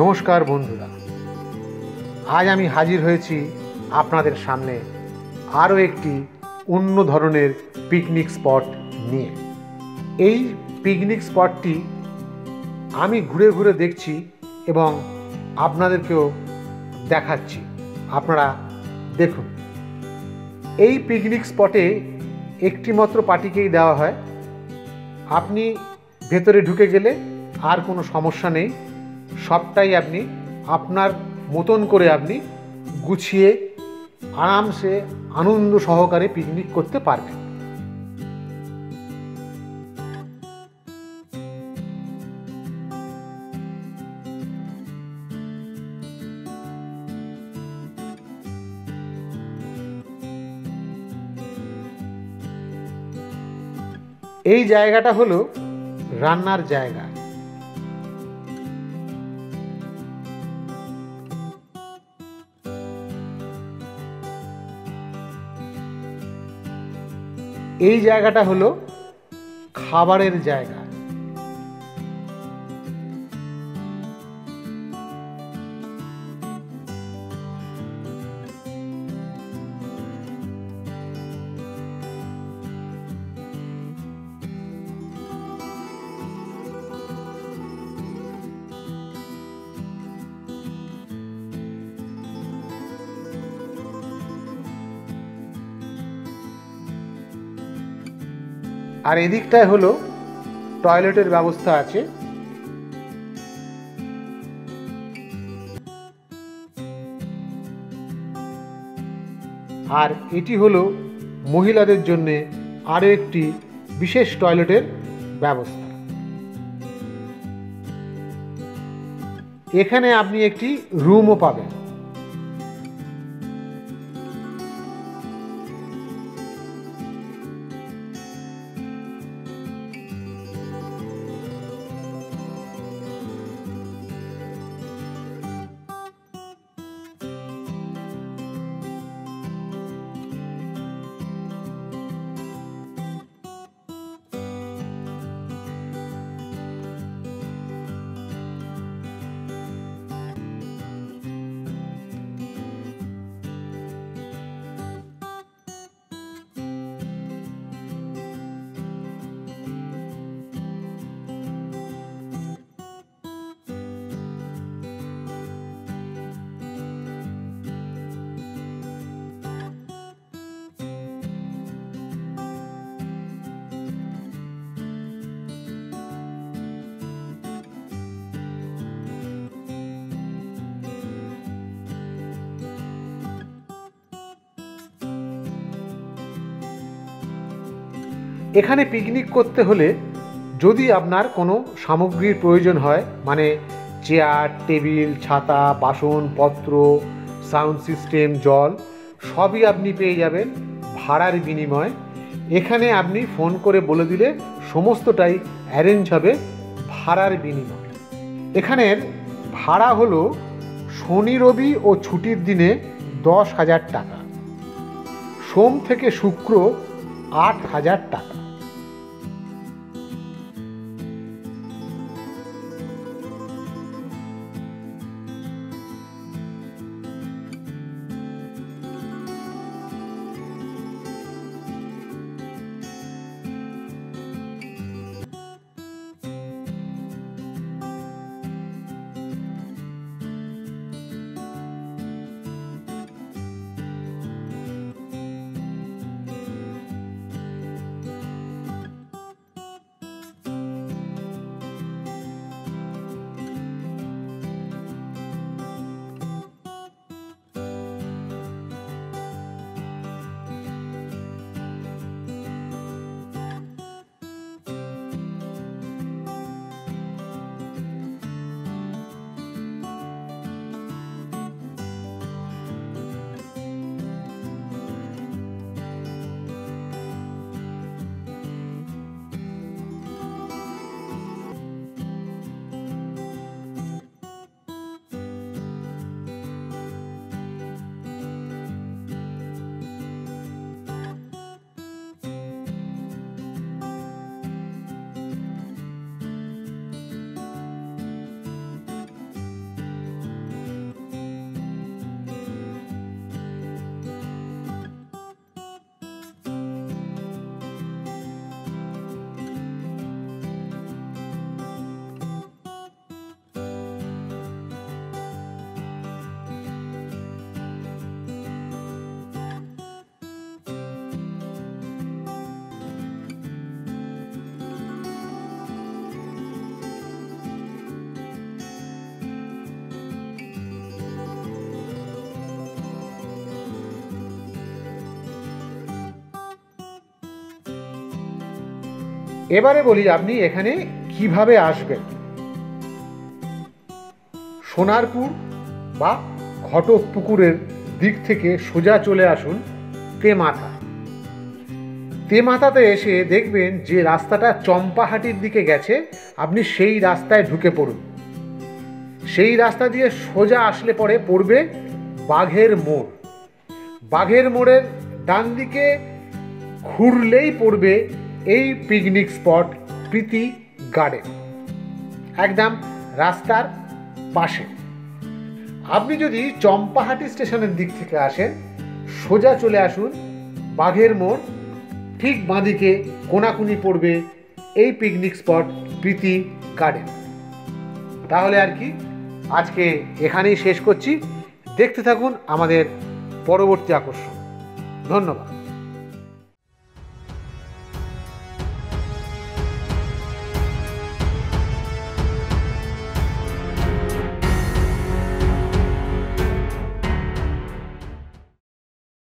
নমস্কার বন্ধুরা, আজ আমি হাজির হয়েছি আপনাদের সামনে আরও একটি অন্য ধরনের পিকনিক স্পট নিয়ে। এই পিকনিক স্পটটি আমি ঘুরে ঘুরে দেখছি এবং আপনাদেরকেও দেখাচ্ছি। আপনারা দেখুন, এই পিকনিক স্পটে একটি মাত্র পার্টিকেই দেওয়া হয়। আপনি ভেতরে ঢুকে গেলে আর কোনো সমস্যা নেই, সবটাই আপনি আপনার মতন করে আপনি গুছিয়ে আরামসে আনন্দ সহকারে পিকনিক করতে পারবেন। এই জায়গাটা হলো রান্নার জায়গা। এই জায়গাটা হলো খাবারের জায়গা। আর এদিকটায় হলো টয়লেটের ব্যবস্থা আছে। আর এটি হলো মহিলাদের জন্য আরও একটি বিশেষ টয়লেটের ব্যবস্থা। এখানে আপনি একটি রুমও পাবেন। এখানে পিকনিক করতে হলে যদি আপনার কোনো সামগ্রীর প্রয়োজন হয়, মানে চেয়ার, টেবিল, ছাতা, বাসনপত্র, সাউন্ড সিস্টেম, জল, সবই আপনি পেয়ে যাবেন ভাড়ার বিনিময়ে। এখানে আপনি ফোন করে বলে দিলে সমস্তটাই অ্যারেঞ্জ হবে ভাড়ার বিনিময়ে। এখানের ভাড়া হলো শনি, রবি ও ছুটির দিনে 10,000 টাকা, সোম থেকে শুক্র 8,000 টাকা। এবারে বলি আপনি এখানে কিভাবে আসবেন। সোনারপুর বা ঘটকপুকুরের দিক থেকে সোজা চলে আসুন তেমাথা। তেমাথাতে এসে দেখবেন যে রাস্তাটা চম্পাহাটির দিকে গেছে, আপনি সেই রাস্তায় ঢুকে পড়ুন। সেই রাস্তা দিয়ে সোজা আসলে পরে পড়বে বাঘের মোড়। বাঘের মোড়ের ডান দিকে ঘুরলেই পড়বে এই পিকনিক স্পট প্রীতি গার্ডেন, একদম রাস্তার পাশে। আপনি যদি চম্পাহাটি স্টেশনের দিক থেকে আসেন, সোজা চলে আসুন বাঘের মোড়, ঠিক বাঁদিকে কোনাকুনি পড়বে এই পিকনিক স্পট প্রীতি গার্ডেন। তাহলে আর কি, আজকে এখানেই শেষ করছি। দেখতে থাকুন আমাদের পরবর্তী আকর্ষণ। ধন্যবাদ।